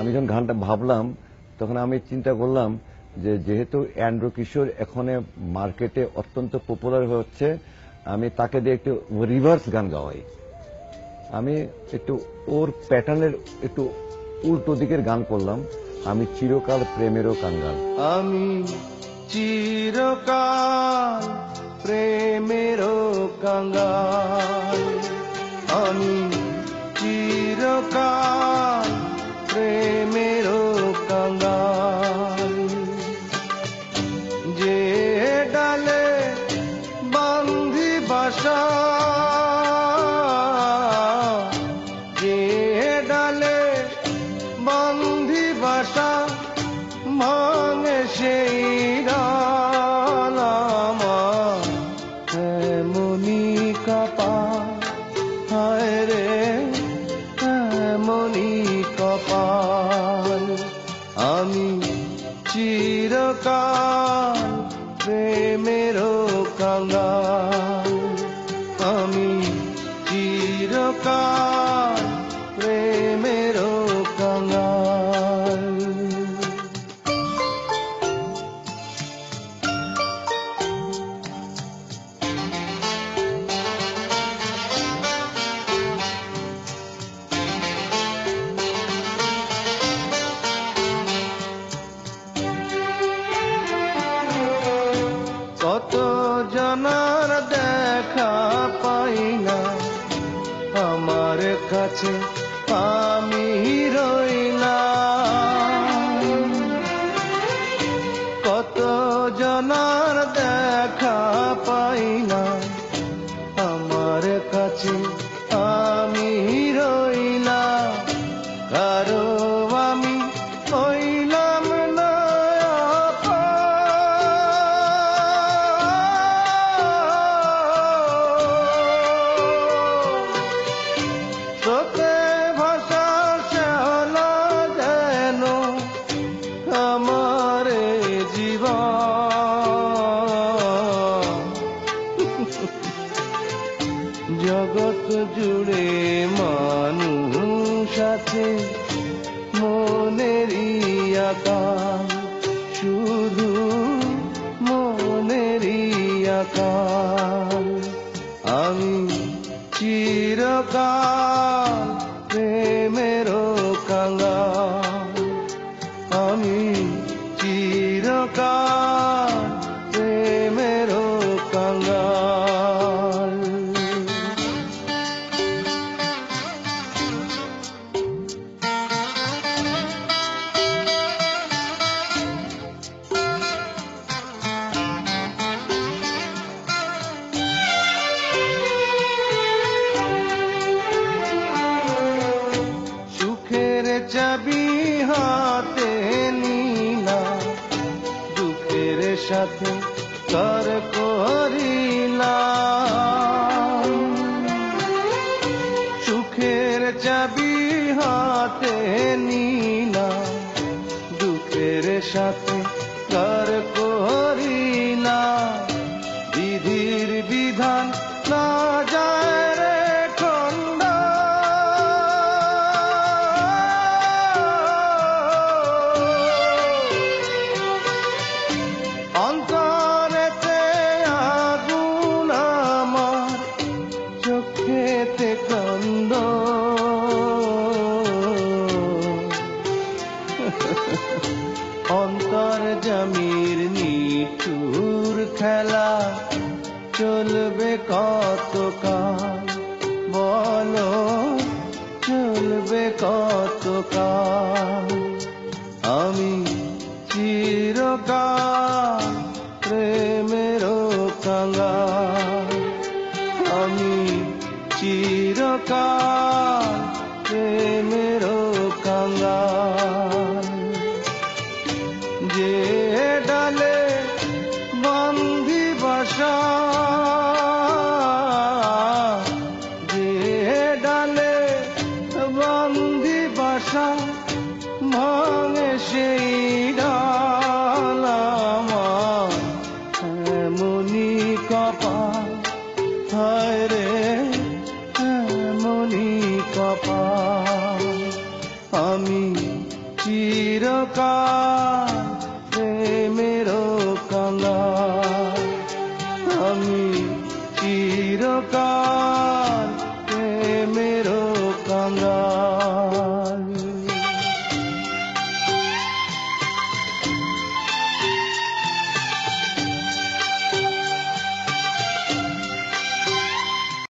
আমি যখন গানটা ভাবলাম তখন আমি চিন্তা করলাম যে যেহেতু অ্যান্ড্রু কিশোর এখন মার্কেটে অত্যন্ত পপুলার হচ্ছে, আমি তাকে দিয়ে একটু রিভার্স গান গাওয়াই। আমি একটু ওর প্যাটার্নের একটু উল্টো দিকের গান করলাম। আমি চিরকাল প্রেমেরও কাঙ্গাল। আমি চিরকাল প্রেমেরও কাঙ্গাল, আমি চিরকাল প্রেমেরও কাঙ্গাল। যে ডালে বান্ধি বাসা, যে ডালে বান্ধি বাসা, ভাঙে সেই ডাল আমার এমনি কপাল, হায় রে এমনি কপাল। আমি চিরকাল প্রেমেরও কাঙ্গাল, আমি চিরকাল প্রেমেরও কাঙ্গাল। কত জনার দেখা পাই না, আমার কাছে আমি রইলাম। কত জনার দেখা পাই না, আমার কাছে আমি রইলাম। কারো আমি হইলাম না স্রোতে ভাষা শ্যাওলা যেন আমার জীবন। জগৎ জুড়ে মানুষ আছে মনেরই আকাল, শুধু মনেরই আকাল। আমি চিরকাল প্রেমেরও কাঙ্গাল, আমি চিরকাল প্রেমেরও কাঙ্গাল। সুখের চাবি হাতে নিলাম, দুঃখের সাথে কর করিলাম। সুখের চাবি হাতে নিলাম, দুঃখের সাথে কর করিলাম। বিধির বিধান না যায় রে খন্ডা, অন্তরেতে আগুন আমার, চোখেতে কান্দ। অন্তর জামির নিঠুর খেলা চলবে কতকাল, বলো চলবে কতকাল। আমি চিরকাল প্রেমেরও কাঙ্গাল, আমি চিরকাল প্রেমেরও কাঙ্গাল। যে ডালে বান্ধি বাসা, যে ডালে বান্ধি বাসা, ভাঙে সেই ডাল আমার এমনি কপাল, হায় রে এমনি কপাল। আমি চিরকাল প্রেমের